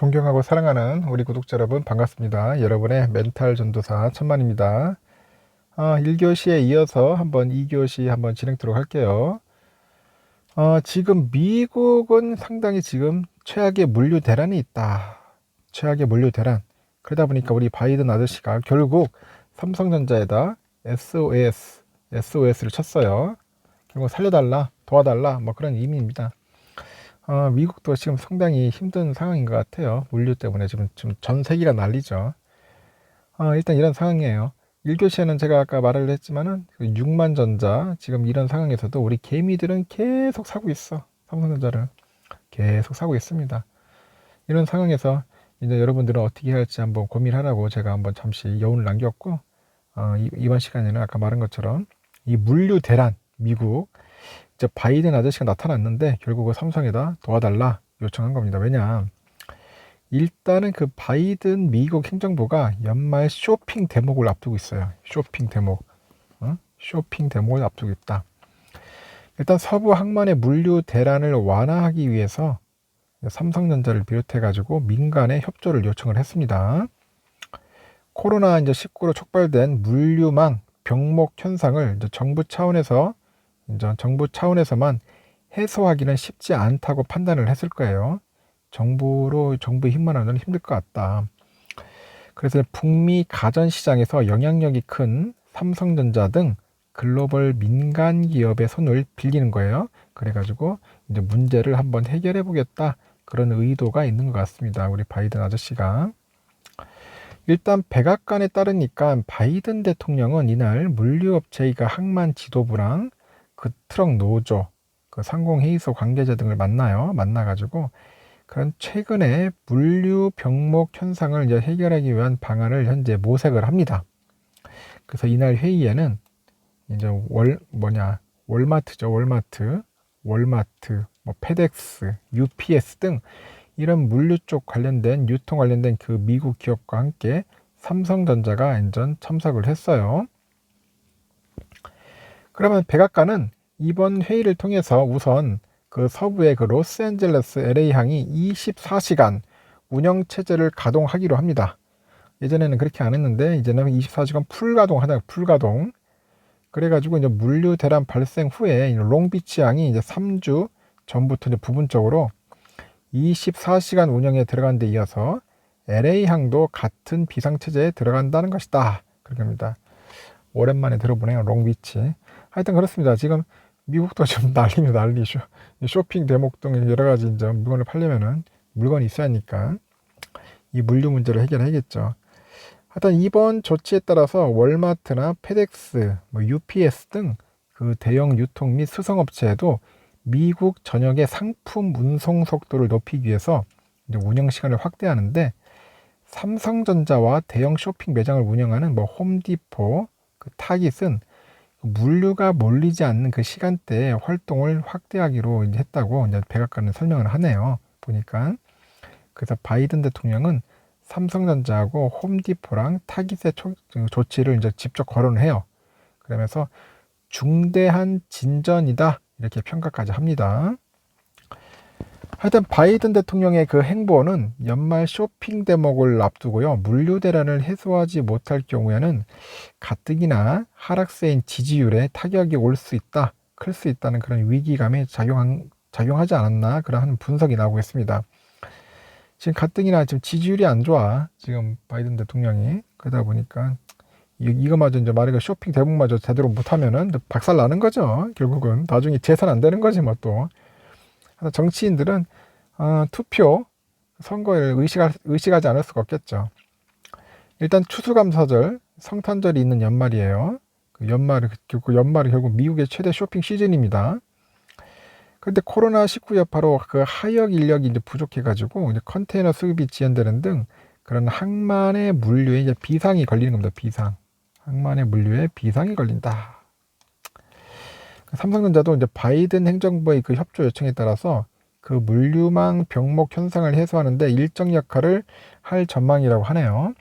존경하고 사랑하는 우리 구독자 여러분 반갑습니다. 여러분의 멘탈 전도사 천만입니다. 1교시에 이어서 한번 2교시 한번 진행토록 할게요. 지금 미국은 상당히 지금 최악의 물류 대란이 있다. 최악의 물류 대란. 그러다 보니까 우리 바이든 아저씨가 결국 삼성전자에다 SOS를 쳤어요. 결국 살려달라, 도와달라, 뭐 그런 의미입니다. 미국도 지금 상당히 힘든 상황인 것 같아요. 물류 때문에 지금 전 세계가 난리죠. 일단 이런 상황이에요. 1교시에는 제가 아까 말을 했지만은 6만 전자 지금 이런 상황에서도 우리 개미들은 계속 사고 있어. 삼성전자를 계속 사고 있습니다. 이런 상황에서 이제 여러분들은 어떻게 할지 한번 고민하라고 제가 한번 잠시 여운을 남겼고, 이번 시간에는 아까 말한 것처럼 이 물류 대란 미국 이제 바이든 아저씨가 나타났는데 결국은 삼성에다 도와달라 요청한 겁니다. 왜냐? 일단은 그 바이든 미국 행정부가 연말 쇼핑 대목을 앞두고 있어요. 쇼핑 대목. 쇼핑 대목을 앞두고 있다. 일단 서부 항만의 물류 대란을 완화하기 위해서 삼성전자를 비롯해 가지고 민간에 협조를 요청을 했습니다. 코로나 이제 19로 촉발된 물류망 병목 현상을 이제 정부 차원에서만 해소하기는 쉽지 않다고 판단을 했을 거예요. 정부의 힘만 하면 힘들 것 같다. 그래서 북미 가전시장에서 영향력이 큰 삼성전자 등 글로벌 민간 기업의 손을 빌리는 거예요. 그래가지고 이제 문제를 한번 해결해 보겠다. 그런 의도가 있는 것 같습니다. 우리 바이든 아저씨가. 일단 백악관에 따르니까 바이든 대통령은 이날 물류업체이가 항만 지도부랑 그 트럭 노조, 그 상공회의소 관계자 등을 만나가지고 그런 최근에 물류 병목 현상을 이제 해결하기 위한 방안을 현재 모색을 합니다. 그래서 이날 회의에는 이제 월마트죠, 월마트, 뭐 페덱스, UPS 등 이런 물류 쪽 관련된 유통 관련된 그 미국 기업과 함께 삼성전자가 완전 참석을 했어요. 그러면 백악관은 이번 회의를 통해서 우선 그 서부의 그 로스앤젤레스 LA항이 24시간 운영 체제를 가동하기로 합니다. 예전에는 그렇게 안 했는데 이제는 24시간 풀가동. 그래가지고 이제 물류 대란 발생 후에 롱비치항이 이제 3주 전부터 이제 부분적으로 24시간 운영에 들어간 데 이어서 LA항도 같은 비상체제에 들어간다는 것이다. 그렇게 합니다. 오랜만에 들어보네요. 롱비치. 하여튼 그렇습니다. 지금 미국도 좀 난리죠. 쇼핑 대목 등 여러 가지 이제 물건을 팔려면은 물건이 있어야 하니까 이 물류 문제를 해결해야겠죠. 하여튼 이번 조치에 따라서 월마트나 페덱스, UPS 등 그 대형 유통 및 수송업체에도 미국 전역의 상품 운송 속도를 높이기 위해서 이제 운영 시간을 확대하는데 삼성전자와 대형 쇼핑 매장을 운영하는 홈디포, 그 타깃은 물류가 몰리지 않는 그 시간대에 활동을 확대하기로 이제 했다고 이제 백악관은 설명을 하네요. 보니까. 그래서 바이든 대통령은 삼성전자하고 홈디포랑 타깃의 조치를 이제 직접 거론을 해요. 그러면서 중대한 진전이다. 이렇게 평가까지 합니다. 하여튼 바이든 대통령의 그 행보는 연말 쇼핑 대목을 앞두고요. 물류 대란을 해소하지 못할 경우에는 가뜩이나 하락세인 지지율에 타격이 올 수 있다, 클 수 있다는 그런 위기감에 작용하지 않았나 그런 분석이 나오고 있습니다. 지금 가뜩이나 지금 지지율이 안 좋아. 지금 바이든 대통령이. 그러다 보니까 이거마저 이제 만약에 쇼핑 대목마저 제대로 못하면은 박살 나는 거죠. 결국은 나중에 재산 안 되는 거지 뭐 또. 정치인들은 투표 선거를 의식하지 않을 수가 없겠죠. 일단 추수감사절 성탄절이 있는 연말이에요. 연말이 결국 미국의 최대 쇼핑 시즌입니다. 그런데 코로나19 여파로 그 하역 인력이 이제 부족해가지고 이제 컨테이너 수급이 지연되는 등 그런 항만의 물류에 이제 비상이 걸리는 겁니다. 항만의 물류에 비상이 걸린다. 삼성전자도 이제 바이든 행정부의 그 협조 요청에 따라서 그 물류망 병목 현상을 해소하는데 일정 역할을 할 전망이라고 하네요.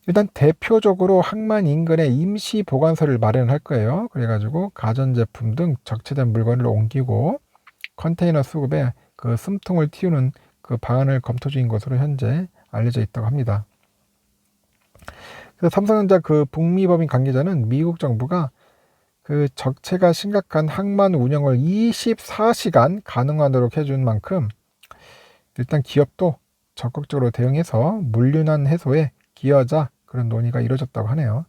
일단 대표적으로 항만 인근에 임시 보관소를 마련할 거예요. 그래가지고 가전제품 등 적재된 물건을 옮기고 컨테이너 수급에 그 숨통을 틔우는 그 방안을 검토 중인 것으로 현재 알려져 있다고 합니다. 그래서 삼성전자 그 북미법인 관계자는 미국 정부가 그 적체가 심각한 항만 운영을 24시간 가능하도록 해준 만큼 일단 기업도 적극적으로 대응해서 물류난 해소에 기여하자 그런 논의가 이루어졌다고 하네요.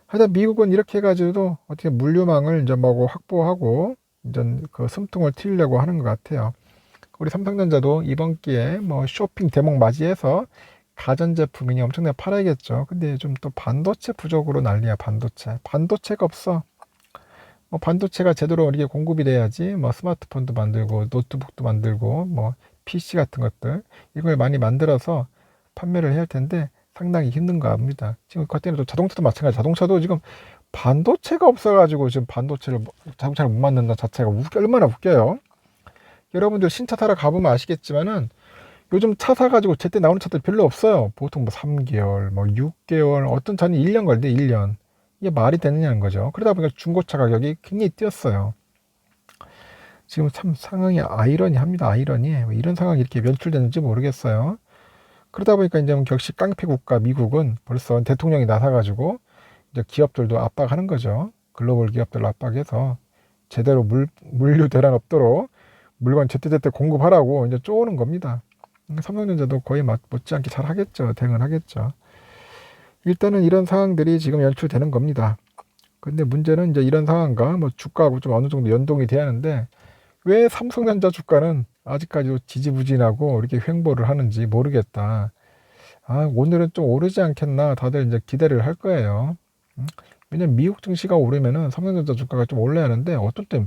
하여튼 미국은 이렇게 해가지고도 어떻게 물류망을 이제 뭐 확보하고 이제 그 숨통을 트이려고 하는 것 같아요. 우리 삼성전자도 이번 기회에 뭐 쇼핑 대목 맞이해서 가전제품이니 엄청나게 팔아야겠죠. 근데 좀 또 반도체 부족으로 난리야. 반도체가 없어. 뭐 반도체가 제대로 이렇게 공급이 돼야지 뭐 스마트폰도 만들고 노트북도 만들고 뭐 PC 같은 것들 이걸 많이 만들어서 판매를 해야 할 텐데 상당히 힘든가 합니다. 지금 그때는 자동차도 마찬가지. 자동차도 지금 반도체가 없어가지고 지금 자동차를 못 만든다 자체가 얼마나 웃겨요. 여러분들 신차 타러 가보면 아시겠지만은 요즘 차 사가지고 제때 나오는 차들 별로 없어요. 보통 뭐 3개월, 뭐 6개월, 어떤 차는 1년 걸리는데 1년. 이게 말이 되느냐는 거죠. 그러다 보니까 중고차 가격이 굉장히 뛰었어요. 지금 참 상황이 아이러니합니다. 아이러니. 왜 이런 상황이 이렇게 연출되는지 모르겠어요. 그러다 보니까 이제 역시 깡패 국가 미국은 벌써 대통령이 나서가지고 이제 기업들도 압박하는 거죠. 글로벌 기업들을 압박해서 제대로 물류 대란 없도록 물건 제때제때 공급하라고 이제 쪼는 겁니다. 삼성전자도 거의 못지않게 잘 하겠죠. 대응을 하겠죠. 일단은 이런 상황들이 지금 연출되는 겁니다. 근데 문제는 이제 이런 상황과 뭐 주가하고 좀 어느 정도 연동이 돼야 하는데 왜 삼성전자 주가는 아직까지도 지지부진하고 이렇게 횡보를 하는지 모르겠다. 오늘은 좀 오르지 않겠나 다들 이제 기대를 할 거예요. 왜냐면 미국 증시가 오르면은 삼성전자 주가가 좀 올라야 하는데 어떤 때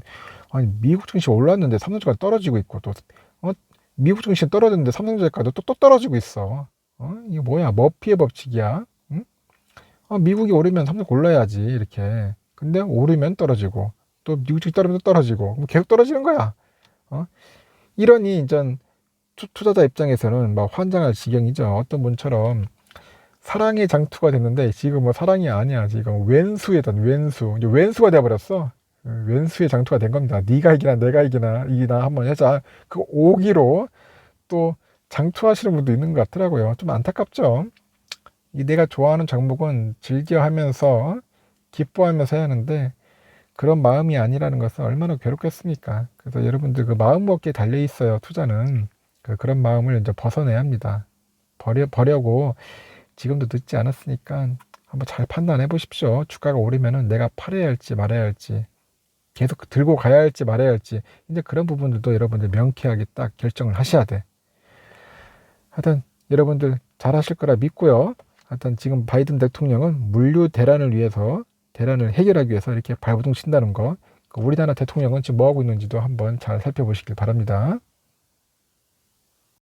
미국 증시 올랐는데 삼성전자가 떨어지고 있고 또 미국 증시 떨어졌는데 삼성전자가도 또 떨어지고 있어. 이게 뭐야? 머피의 법칙이야. 응? 미국이 오르면 삼성 올라야지 이렇게. 근데 오르면 떨어지고 또 미국 증시 떨어지면 떨어지고 그럼 계속 떨어지는 거야. 이러니 이제 투자자 입장에서는 막 환장할 지경이죠. 어떤 분처럼 사랑의 장투가 됐는데 지금 뭐 사랑이 아니야. 지금 왼수. 이제 왼수가 돼버렸어. 왼수의 장투가 된 겁니다. 네가 이기나 내가 이기나 한번 하자. 그 오기로 또 장투하시는 분도 있는 것 같더라고요. 좀 안타깝죠. 이 내가 좋아하는 종목은 즐겨하면서 기뻐하면서 해야 하는데 그런 마음이 아니라는 것은 얼마나 괴롭겠습니까. 그래서 여러분들 그 마음 먹기에 달려 있어요. 투자는 그런 마음을 이제 벗어내야 합니다. 버려고 지금도 늦지 않았으니까 한번 잘 판단해 보십시오. 주가가 오르면은 내가 팔아야 할지 말아야 할지 계속 들고 가야 할지 말아야 할지 이제 그런 부분들도 여러분들 명쾌하게 딱 결정을 하셔야 돼. 하여튼 여러분들 잘 하실 거라 믿고요. 하여튼 지금 바이든 대통령은 물류 대란을 해결하기 위해서 이렇게 발버둥 친다는 거. 우리나라 대통령은 지금 뭐 하고 있는지도 한번 잘 살펴보시길 바랍니다.